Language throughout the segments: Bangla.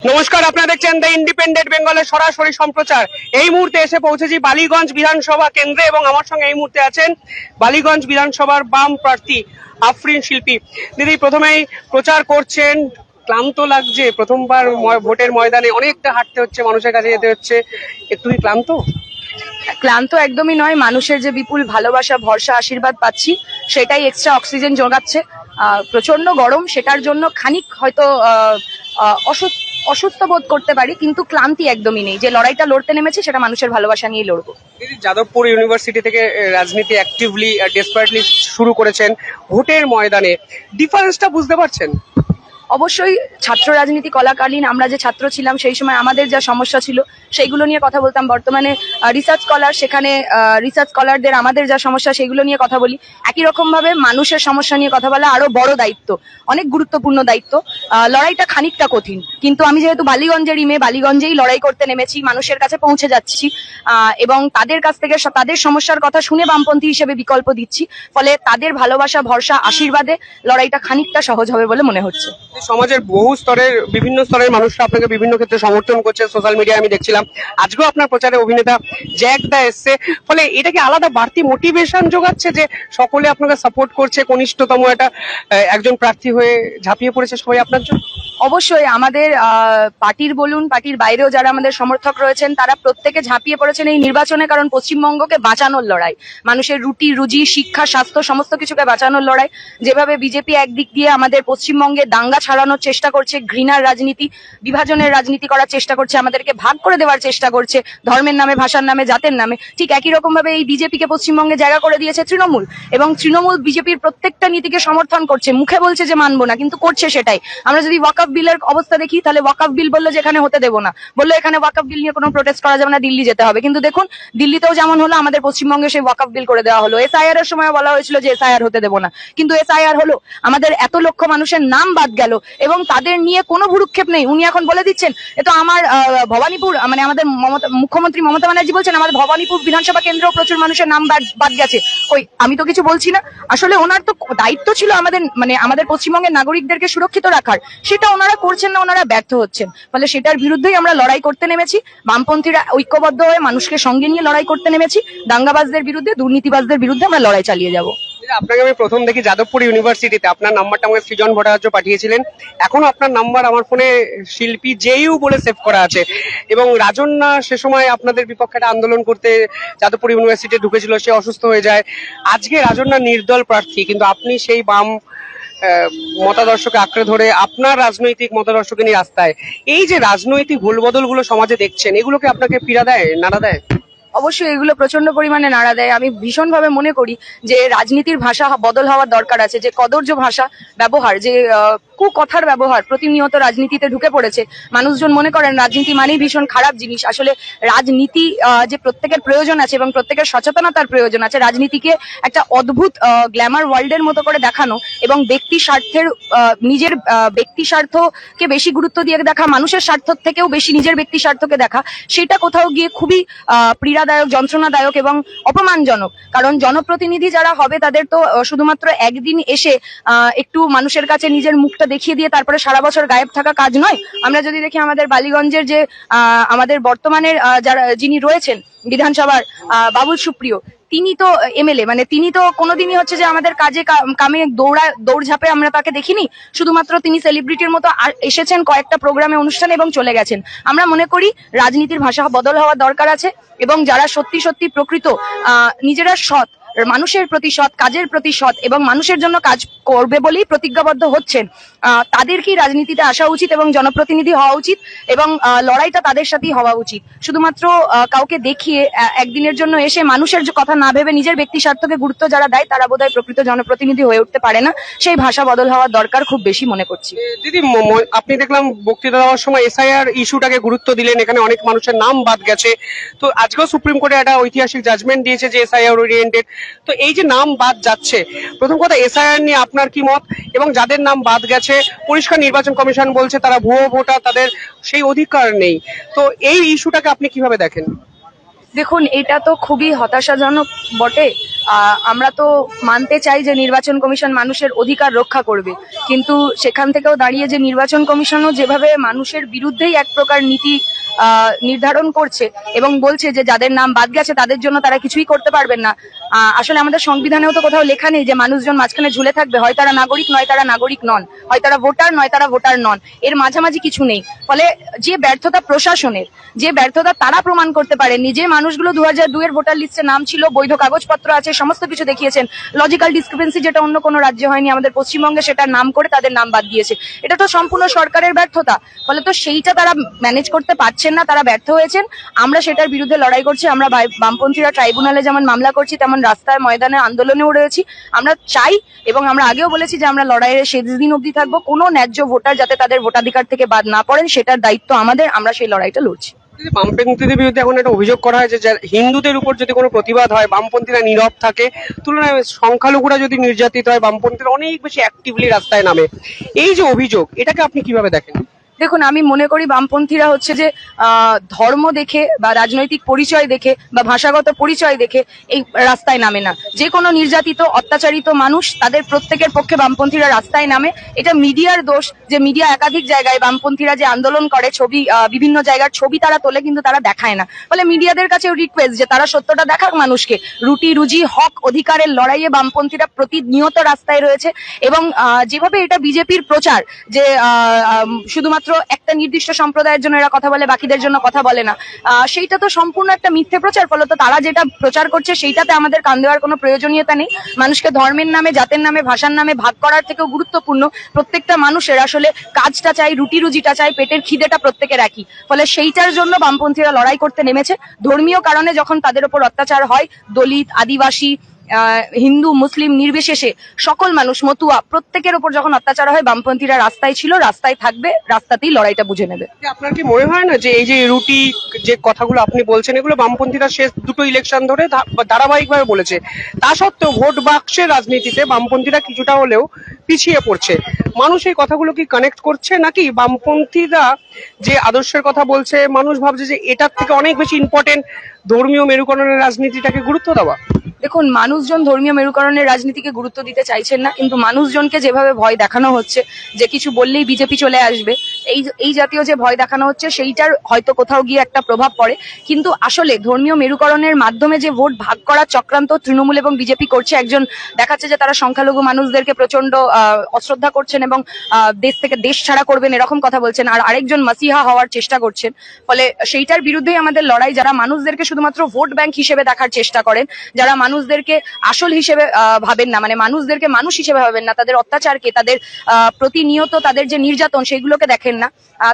নমস্কার, আপনারা দেখছেন দ্য ইন্ডিপেন্ডেন্ট বেঙ্গলের সরাসরি সম্প্রচার। এই মুহূর্তে এসে পৌঁছেছি বালিগঞ্জ বিধানসভা কেন্দ্রে এবং আমার সঙ্গে এই মুহূর্তে আছেন বালিগঞ্জ বিধানসভার বাম প্রার্থী আফরিন শিল্পী। দিদি, প্রথমেই প্রচার করছেন, ক্লান্ত লাগছে? প্রথমবার ভোটের ময়দানে অনেকটা হাঁটতে হচ্ছে, মানুষের কাছে যেতে হচ্ছে, একটু কি ক্লান্ত? ক্লান্ত একদমই নয়, মানুষের যে বিপুল ভালোবাসা, ভরসা, আশীর্বাদ পাচ্ছি সেটাই এক্সট্রা অক্সিজেন যোগাচ্ছে। প্রচন্ড গরম, সেটার জন্য খানিক হয়তো অসুস্থ বোধ করতে পারি, কিন্তু ক্লান্তি একদমই নেই। যে লড়াইটা লড়তে নেমেছি সেটা মানুষের ভালোবাসা নিয়ে লড়বো। যাদবপুর ইউনিভার্সিটি থেকে রাজনীতি অ্যাক্টিভলি ডেসপারেটলি শুরু করেছেন, ভোটের ময়দানে ডিফারেন্সটা বুঝতে পারছেন? অবশ্যই ছাত্র রাজনীতি চলাকালীন আমরা যে ছাত্র ছিলাম সেই সময় আমাদের যা সমস্যা ছিল সেইগুলো নিয়ে কথা বলতাম। বর্তমানে রিসার্চ স্কলার, সেখানে রিসার্চ স্কলারদের আমাদের যা সমস্যা সেইগুলো নিয়ে কথা বলি। একই রকম ভাবে মানুষের সমস্যা নিয়ে কথা বলা আরো বড় দায়িত্ব, অনেক গুরুত্বপূর্ণ দায়িত্ব। লড়াইটা খানিকটা কঠিন, কিন্তু আমি যেহেতু বালিগঞ্জেরই মেয়ে, বালিগঞ্জেই লড়াই করতে নেমেছি, মানুষের কাছে পৌঁছে যাচ্ছি এবং তাদের কাছ থেকে তাদের সমস্যার কথা শুনে বামপন্থী হিসেবে বিকল্প দিচ্ছি। ফলে তাদের ভালোবাসা, ভরসা, আশীর্বাদে লড়াইটা খানিকটা সহজ হবে বলে মনে হচ্ছে। সমাজের বহু স্তরের, বিভিন্ন স্তরের মানুষরা আপনাকে বিভিন্ন ক্ষেত্রে সমর্থন করছে, সোশ্যাল মিডিয়ায় আমি দেখছিলাম। আজকেও আপনার প্রচারে অভিনেতা জ্যাক দা এসছে, ফলে এটা কি আলাদা বাড়তি মোটিভেশন যোগাচ্ছে যে সকলে আপনাকে সাপোর্ট করছে, কনিষ্ঠতম একজন প্রার্থী হয়ে ঝাঁপিয়ে পড়েছে সবাই আপনার জন্য? অবশ্যই আমাদের পার্টির বলুন, পার্টির বাইরেও যারা আমাদের সমর্থক রয়েছেন তারা প্রত্যেকে ঝাঁপিয়ে পড়েছেন এই নির্বাচনে। কারণ পশ্চিমবঙ্গকে বাঁচানোর লড়াই, মানুষের রুটি রুজি, শিক্ষা, স্বাস্থ্য সমস্ত কিছুকে বাঁচানোর লড়াই। যেভাবে বিজেপি একদিক দিয়ে আমাদের পশ্চিমবঙ্গে দাঙ্গা ছাড়ানোর চেষ্টা করছে, ঘৃণার রাজনীতি, বিভাজনের রাজনীতি করার চেষ্টা করছে, আমাদেরকে ভাগ করে দেওয়ার চেষ্টা করছে ধর্মের নামে, ভাষার নামে, জাতের নামে, ঠিক একই রকম ভাবে এই বিজেপিকে পশ্চিমবঙ্গে জায়গা করে দিয়েছে তৃণমূল। এবং তৃণমূল বিজেপির প্রত্যেকটা নীতিকে সমর্থন করছে, মুখে বলছে যে মানবো না, কিন্তু করছে সেটাই। আমরা যদি ওয়াকফ বিলের অবস্থা দেখি, তাহলে ওয়াকফ বিল বললো যে এখানে হতে দেবো না, বললো এখানে ওয়াকফ বিল নিয়ে কোনো প্রোটেস্ট করা যাবে না, দিল্লি যেতে হবে। কিন্তু দেখুন, দিল্লিতেও যেমন হলো, আমাদের পশ্চিমবঙ্গে সেই ওয়াকফ বিল করে দেওয়া হলো। এসআইআর এর সময় বলা হয়েছিল যে এসআইআর হতে দেবো না, কিন্তু এসআইআর হলো। আমাদের এত লক্ষ মানুষের নাম বাদ গেল এবং তাদের নিয়ে কোনো ভ্রুক্ষেপ নেই। উনি এখন বলে দিচ্ছেন, এ তো আমার ভবানীপুর, মানে আমাদের মুখ্যমন্ত্রী মমতা ব্যানার্জি বলছেন আমাদের ভবানীপুর বিধানসভা কেন্দ্রেও প্রচুর মানুষের নাম বাদ গেছে। কই, আমি তো কিছু বলছি না। আসলে ওনার তো দায়িত্ব ছিল আমাদের, মানে আমাদের পশ্চিমবঙ্গের নাগরিকদেরকে সুরক্ষিত রাখার, সেটা ওনারা করছেন না, ওনারা ব্যর্থ হচ্ছেন। ফলে সেটার বিরুদ্ধেই আমরা লড়াই করতে নেমেছি। বামপন্থীরা ঐক্যবদ্ধ হয়ে মানুষকে সঙ্গে নিয়ে লড়াই করতে নেমেছি। দাঙ্গাবাজদের বিরুদ্ধে, দুর্নীতিবাজদের বিরুদ্ধে আমরা লড়াই চালিয়ে যাব। আপনাকে আমি প্রথম দেখি যাদবপুর ইউনিভার্সিটিতে, আপনার নাম্বারটা আমাকে সৃজন ভট্টাচার্য পাঠিয়েছিলেন। এখনো আপনার নাম্বার আমার ফোনে শিল্পী জেইউ বলে সেভ করা আছে। এবং রাজন্যা সে সময় আপনাদের বিপক্ষে একটা আন্দোলন করতে যাদবপুর ইউনিভার্সিটি ঢুকেছিল, সে অসুস্থ হয়ে যায়। আজকে রাজন্যা নির্দল প্রার্থী, কিন্তু আপনি সেই বাম মতাদর্শকে আঁকড়ে ধরে আপনার রাজনৈতিক মতাদর্শকে নিয়ে রাস্তায়। এই যে রাজনৈতিক ভুলবদলগুলো সমাজে দেখছেন, এগুলোকে আপনাকে পীড়া দেয়, নাড়া দেয়? অবশ্যই এগুলো প্রচন্ড পরিমাণে নাড়া দেয়। আমি ভীষণভাবে মনে করি যে রাজনীতির ভাষা বদল হওয়ার দরকার আছে। যে কদর্য ভাষা ব্যবহার, যে কুকথার ব্যবহার প্রতিনিয়ত রাজনীতিতে ঢুকে পড়েছে। মানুষজন মনে করেন রাজনীতি মানেই ভীষণ খারাপ জিনিস। আসলে রাজনীতি যে প্রত্যেকের প্রয়োজন আছে এবং প্রত্যেকের সচেতনতার প্রয়োজন আছে। রাজনীতিকে একটা অদ্ভুত গ্ল্যামার ওয়ার্ল্ডের মতো করে দেখানো এবং ব্যক্তি স্বার্থের, নিজের ব্যক্তি স্বার্থকে বেশি গুরুত্ব দিয়ে দেখা, মানুষের স্বার্থ থেকেও বেশি নিজের ব্যক্তি স্বার্থকে দেখা, সেটা কোথাও গিয়ে খুবই পীড়াদায়ক, যন্ত্রণাদায়ক এবং অপমানজনক। কারণ জনপ্রতিনিধি যারা হবে তাদের তো শুধুমাত্র একদিন এসে একটু মানুষের কাছে নিজের মুখটা দেখিয়ে দিয়ে তারপরে সারা বছর গায়েব থাকা কাজ নয়। আমরা যদি দেখি আমাদের বালিগঞ্জের যে আমাদের বর্তমানের যিনি রয়েছেন বিধানসভার বাবুল সুপ্রিয়, তিনি তো এমএলএ, মানে তিনি তো কোনোদিনই হচ্ছে যে আমাদের কাজে কামে দৌড়ঝাঁপে আমরা তাকে দেখিনি। শুধুমাত্র তিনি সেলিব্রিটির মতো এসেছেন কয়েকটা প্রোগ্রামে, অনুষ্ঠানে এবং চলে গেছেন। আমরা মনে করি রাজনীতির ভাষা বদল হওয়ার দরকার আছে এবং যারা সত্যি সত্যি প্রকৃত নিজেরা সৎ, মানুষের প্রতি সৎ, কাজের প্রতি সৎ এবং মানুষের জন্য কাজ করবে বলেই প্রতিজ্ঞাবদ্ধ হচ্ছেন, তাদেরকেই রাজনীতিতে আসা উচিত এবং জনপ্রতিনিধি হওয়া উচিত এবং লড়াইটা তাদের সাথেই হওয়া উচিত। শুধুমাত্র কাউকে দেখিয়ে একদিনের জন্য এসে মানুষের কথা না ভেবে নিজের ব্যক্তি স্বার্থকে গুরুত্ব যারা দেয় তারা বোধহয় প্রকৃত জনপ্রতিনিধি হয়ে উঠতে পারে না। সেই ভাষা বদল হওয়ার দরকার খুব বেশি মনে করছি। দিদি, আপনি দেখলাম বক্তৃতা দেওয়ার সময় এসআইআর ইস্যুটাকে গুরুত্ব দিলেন, এখানে অনেক মানুষের নাম বাদ গেছে। তো আজকেও সুপ্রিম কোর্টে একটা ঐতিহাসিক জাজমেন্ট দিয়েছে যে এসআইআর ওরিয়েন্টেড। তো এই যে নাম বাদ যাচ্ছে, প্রথম কথা এসআইআর নিয়ে আপনার কি মত? এবং যাদের নাম বাদ গেছে, পরিষ্কার নির্বাচন কমিশন বলছে তারা ভুয়ো ভোটার, তাদের সেই অধিকার নেই। তো এই ইস্যুটাকে আপনি কিভাবে দেখেন? দেখুন, এটা তো খুবই হতাশাজনক বটে। আমরা তো মানতে চাই যে নির্বাচন কমিশন মানুষের অধিকার রক্ষা করবে, কিন্তু সেখান থেকেও দাঁড়িয়ে যে নির্বাচন কমিশনও যেভাবে মানুষের বিরুদ্ধেই এক প্রকার নীতি নির্ধারণ করছে এবং বলছে যে যাদের নাম বাদ গেছে তাদের জন্য তারা কিছুই করতে পারবেন না। আসলে আমাদের সংবিধানেও তো কোথাও লেখা নেই যে মানুষজন মাঝখানে ঝুলে থাকবে, হয় তারা নাগরিক নয় তারা নাগরিক নন, হয় তারা ভোটার নয় তারা ভোটার নন, এর মাঝামাঝি কিছু নেই। ফলে যে ব্যর্থতা প্রশাসনের, যে ব্যর্থতা তারা প্রমাণ করতে পারেননি, যে মানুষগুলো 2002 এর ভোটার লিস্টে নাম ছিল, বৈধ কাগজপত্র আছে, সমস্ত কিছু দেখিয়েছেন, লজিক্যাল ডিসক্রিপেন্সি যেটা অন্য কোনো রাজ্যে হয়নি, আমাদের পশ্চিমবঙ্গে সেটার নাম করে তাদের নাম বাদ দিয়েছে, এটা তো সম্পূর্ণ সরকারের ব্যর্থতা। ফলে তো সেইটা তারা ম্যানেজ করতে পারছেন না, তারা ব্যর্থ হয়েছেন। আমরা সেটার বিরুদ্ধে লড়াই করছি। আমরা বামপন্থীরা ট্রাইব্যুনালে যেমন মামলা করছি তেমন রাস্তায় ময়দানে আন্দোলনেও রয়েছি। আমরা চাই এবং আমরা আগেও বলেছি যে আমরা লড়াইয়ের শেষ দিন অবধি থাকবো। কোনো ন্যায্য ভোটার যাতে তাদের ভোটাধিকার থেকে বাদ না পড়েন সেটার দায়িত্ব আমাদের, আমরা সেই লড়াইটা লড়ছি। বামপন্থীদের বিরুদ্ধে এখন একটা অভিযোগ করা হয় যে হিন্দুদের উপর যদি কোনো প্রতিবাদ হয় বামপন্থীরা নীরব থাকে, তুলনায় সংখ্যালঘুরা যদি নির্যাতিত হয় বামপন্থীরা অনেক বেশি অ্যাক্টিভলি রাস্তায় নামে। এই যে অভিযোগ, এটাকে আপনি কিভাবে দেখেন? দেখুন, আমি মনে করি বামপন্থীরা হচ্ছে যে ধর্ম দেখে বা রাজনৈতিক পরিচয় দেখে বা ভাষাগত পরিচয় দেখে এই রাস্তায় নামে না। যে কোনো নির্যাতিত অত্যাচারিত মানুষ তাদের প্রত্যেকের পক্ষে বামপন্থীরা রাস্তায় নামে। এটা মিডিয়ার দোষ যে মিডিয়া একাধিক জায়গায় বামপন্থীরা যে আন্দোলন করে ছবি, বিভিন্ন জায়গার ছবি তারা তোলে কিন্তু তারা দেখায় না। ফলে মিডিয়াদের কাছেও রিকোয়েস্ট যে তারা সত্যটা দেখাক মানুষকে। রুটি রুজি হক অধিকারের লড়াইয়ে বামপন্থীরা প্রতিনিয়ত রাস্তায় রয়েছে এবং যেভাবে এটা বিজেপির প্রচার যে শুধুমাত্র একটা নির্দিষ্ট সম্প্রদায়ের জন্য এরা কথা বলে, বাকিদের জন্য কথা বলে না, সেইটা তো সম্পূর্ণ একটা মিথ্যে প্রচার। ফলত তারা যেটা প্রচার করছে সেইটাতে আমাদের কান দেওয়ার কোনো প্রয়োজনীয়তা নেই। মানুষকে ধর্মের নামে, জাতের নামে, ভাষার নামে ভাগ করার থেকেও গুরুত্বপূর্ণ প্রত্যেকটা মানুষের আসলে কাজটা চাই, রুটি রুজিটা চাই, পেটের খিদেটা প্রত্যেকের একই। ফলে সেইটার জন্য বামপন্থীরা লড়াই করতে নেমেছে। ধর্মীয় কারণে যখন তাদের উপর অত্যাচার হয়, দলিত, আদিবাসী, হিন্দু, মুসলিম নির্বিশেষে সকল মানুষ, মতুয়া, প্রত্যেকের উপর যখন অত্যাচার হয় বামপন্থীরা রাস্তায় ছিল, রাস্তায় থাকবে, রাস্তাতেই লড়াইটা বুঝে নেবে। আপনার কি মনে হয় না যে এই যে রুটি যে কথাগুলো আপনি বলছেন এগুলো বামপন্থীরা শেষ দুটো ইলেকশন ধরে ধারাবাহিকভাবে বলেছে, তা সত্ত্বেও ভোট বাক্সের রাজনীতিতে বামপন্থীরা কিছুটা হলেও পিছিয়ে পড়ছে? মানুষ এই কথাগুলো কি কানেক্ট করছে, নাকি বামপন্থীরা যে আদর্শের কথা বলছে মানুষ ভাবছে যে এটার থেকে অনেক বেশি ইম্পর্টেন্ট ধর্মীয় মেরুকরণের রাজনীতিটাকে গুরুত্ব দেওয়া? দেখুন, মানুষজন ধর্মীয় মেরুকরণের রাজনীতিকে গুরুত্ব দিতে চাইছেন না, কিন্তু মানুষজনকে যেভাবে ভয় দেখানো হচ্ছে যে কিছু বললেই বিজেপি চলে আসবে, এই জাতীয় যে ভয় দেখানো হচ্ছে সেইটার হয়তো কোথাও গিয়ে একটা প্রভাব পড়ে। কিন্তু আসলে ধর্মীয় মেরুকরণের মাধ্যমে যে ভোট ভাগ করার চক্রান্ত তৃণমূল এবং বিজেপি করছে, একজন দেখাচ্ছে যে তারা সংখ্যালঘু মানুষদেরকে প্রচন্ড অশ্রদ্ধা করছেন এবং দেশ থেকে দেশ ছাড়া করবেন এরকম কথা বলছেন, আর আরেকজন মাসিহা হওয়ার চেষ্টা করছেন। ফলে সেইটার বিরুদ্ধেই আমাদের লড়াই। যারা মানুষদেরকে শুধুমাত্র ভোট ব্যাংক হিসেবে দেখার চেষ্টা করেন, যারা মানুষদেরকে আসল হিসেবে ভাবেন না, মানে মানুষদেরকে মানুষ হিসেবে ভাবেন না, তাদের অত্যাচারকে, তাদের প্রতিনিয়ত তাদের যে নির্যাতন সেইগুলোকে দেখেন না,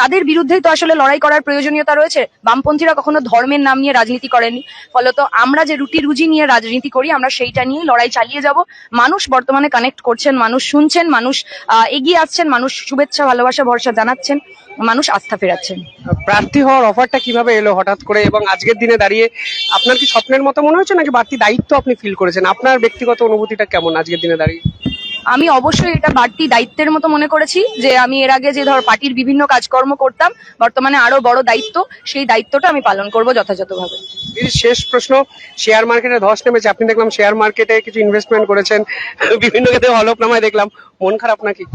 তাদের বিরুদ্ধেই তো আসলে লড়াই করার প্রয়োজনীয়তা রয়েছে। বামপন্থীরা কখনো ধর্মের নাম নিয়ে রাজনীতি করেনি। ফলত আমরা যে রুটি রুজি নিয়ে রাজনীতি করি, আমরা সেইটা নিয়েই লড়াই চালিয়ে যাব। মানুষ বর্তমানে কানেক্ট করছেন, মানুষ শুনছেন, মানুষ এগিয়ে আসছেন, মানুষ শুভেচ্ছা, ভালোবাসা, ভরসা জানাচ্ছেন, মানুষ আস্থা ফেরাচ্ছেন। প্রার্থী হওয়ার অফারটা কিভাবে এলো হঠাৎ করে, এবং আজকের দিনে দাঁড়িয়ে আপনার কি স্বপ্নের মতো মনে হচ্ছে নাকি বাড়তি দায়িত্ব আপনি ফিল করেছেন? আপনার ব্যক্তিগত অনুভূতিটা কেমন আজকের দিনে দাঁড়িয়ে? আমি অবশ্যই এটা বাড়তি দায়িত্বের মতো মনে করেছি যে আমি এর আগে যে পার্টির বিভিন্ন কাজকর্ম করতাম, বর্তমানে আরো বড় দায়িত্ব, সেই দায়িত্বটা আমি পালন করব যথাযথভাবে। শেষ প্রশ্ন, শেয়ার মার্কেটে ধস নেমেছে, আপনি দেখলাম শেয়ার মার্কেটে কিছু ইনভেস্টমেন্ট করেছেন, বিভিন্ন ক্ষেত্রে হলফনামায় দেখলাম, মন খারাপ নাকি?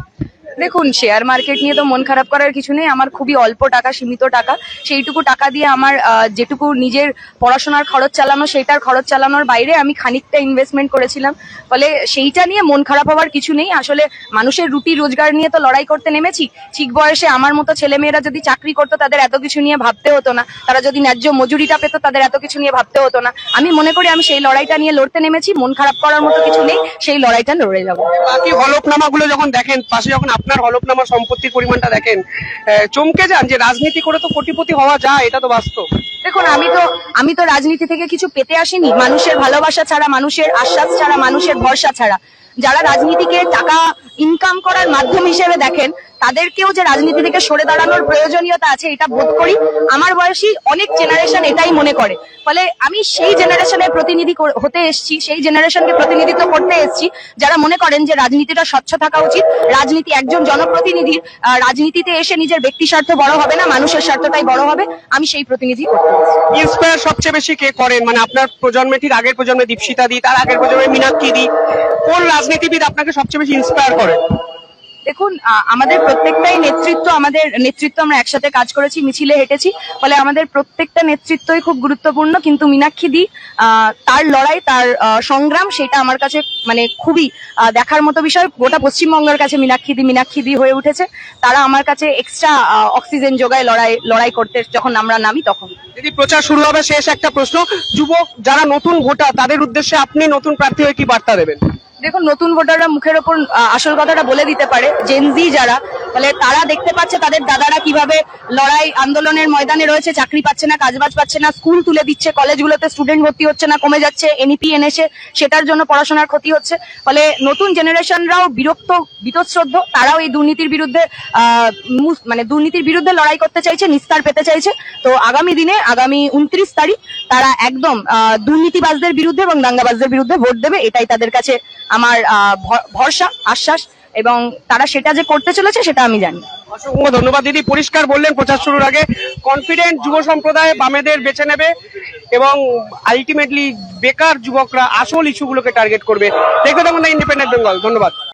দেখুন, শেয়ার মার্কেট নিয়ে তো মন খারাপ করার কিছু নেই। আমার খুবই অল্প টাকা, সীমিত টাকা, সেইটুকু টাকা দিয়ে আমার যেটুকু নিজের পড়াশোনার খরচ চালানো, সেইটার খরচ চালানোর বাইরে আমি খানিকটা ইনভেস্টমেন্ট করেছিলাম। ফলে সেইটা নিয়ে মন খারাপ হওয়ার কিছু নেই। আসলে মানুষের রুটি রোজগার নিয়ে তো লড়াই করতে নেমেছি। ঠিক বয়সে আমার মতো ছেলেমেয়েরা যদি চাকরি করতো তাদের এত কিছু নিয়ে ভাবতে হতো না, তারা যদি ন্যায্য মজুরিটা পেতো তাদের এত কিছু নিয়ে ভাবতে হতো না। আমি মনে করি আমি সেই লড়াইটা নিয়ে লড়তে নেমেছি, মন খারাপ করার মতো কিছু নেই, সেই লড়াইটা লড়ে যাবো। বাকি হলফনামাগুলো যখন দেখেন, পাশে যখন আপনার হলফনামা সম্পত্তির পরিমাণটা দেখেন, চমকে যান যে রাজনীতি করে তো কোটিপতি হওয়া যায়, এটা তো বাস্তব। দেখুন, আমি তো রাজনীতি থেকে কিছু পেতে আসিনি। মানুষের ভালোবাসা ছাড়া, মানুষের আশ্বাস ছাড়া, মানুষের ভরসা ছাড়া যারা রাজনীতিকে টাকা ইনকাম করার মাধ্যম হিসেবে দেখেন, তাদেরকেও যে রাজনীতি থেকে সরে দাঁড়ানোর প্রয়োজনীয়তা আছে এটা বোধ করি আমার বয়সী অনেক জেনারেশন এটাই মনে করে। ফলে আমি সেই জেনারেশনের প্রতিনিধি হতে এসেছি, সেই জেনারেশনকে প্রতিনিধিত্ব করতে এসেছি যারা মনে করেন যে রাজনীতিটা স্বচ্ছ থাকা উচিত, রাজনীতি একজন জনপ্রতিনিধির রাজনীতিতে এসে নিজের ব্যক্তি স্বার্থ বড় হবে না, মানুষের স্বার্থটাই বড় হবে। আমি সেই প্রতিনিধি করতে এসেছি। ইন্সপায়ার সবচেয়ে বেশি কে করেন, মানে আপনার প্রজন্মে, ঠিক আগের প্রজন্মে দীপশিতা দি, তার আগের প্রজন্মে মীনাক্ষী দি, কোন রাজনীতিবিদ আপনাকে সবচেয়ে বেশি ইন্সপায়ার করে? দেখুন, আমাদের প্রত্যেকটাই নেতৃত্ব, আমরা একসাথে কাজ করেছি, মিছিলে হেঁটেছি, ফলে আমাদের প্রত্যেকটা নেতৃত্বই খুব গুরুত্বপূর্ণ। কিন্তু মীনাক্ষী দি, তার লড়াই, তার সংগ্রাম, সেটা আমার কাছে মানে খুবই দেখার মতো বিষয়। গোটা পশ্চিমবঙ্গের কাছে মীনাক্ষী দি হয়ে উঠেছে। তারা আমার কাছে এক্সট্রা অক্সিজেন যোগায় লড়াই করতে যখন আমরা নামি তখন। যদি প্রচার শুরু হবে, শেষ একটা প্রশ্ন, যুবক যারা নতুন ভোটার তাদের উদ্দেশ্যে আপনি নতুন প্রার্থী হয়ে কি বার্তা দেবেন? দেখুন, নতুন ভোটাররা মুখের ওপর আসল কথাটা বলে দিতে পারে। জেনজি যারা, ফলে তারা দেখতে পাচ্ছে তাদের দাদারা কিভাবে লড়াই আন্দোলনের ময়দানে রয়েছে, চাকরি পাচ্ছে না, কাজবাজ পাচ্ছে না, স্কুল তুলে দিচ্ছে, কলেজগুলোতে স্টুডেন্ট ভর্তি হচ্ছে না, কমে যাচ্ছে, এনইপি এনেছে, সেটার জন্য পড়াশোনার ক্ষতি হচ্ছে। ফলে নতুন জেনারেশনরাও বিরক্ত, বীতশ্রদ্ধ, তারাও এই দুর্নীতির বিরুদ্ধে লড়াই করতে চাইছে, নিস্তার পেতে চাইছে। তো আগামী 29 তারিখ তারা একদম দুর্নীতিবাজদের বিরুদ্ধে এবং দাঙ্গাবাজদের বিরুদ্ধে ভোট দেবে, এটাই তাদের কাছে আমার ভরসা, আশ্বাস, এবং তারা সেটা যে করতে চলেছে সেটা আমি জানি। অসংখ্য ধন্যবাদ দিদি। পরিষ্কার বললেন প্রচার শুরুর আগে কনফিডেন্ট যুব সম্প্রদায় বামেদের বেছে নেবে এবং আলটিমেটলি বেকার যুবকরা আসল ইস্যুগুলোকে টার্গেট করবে। দেখতে থাকুন ইন্ডিপেন্ডেন্ট বেঙ্গল। ধন্যবাদ।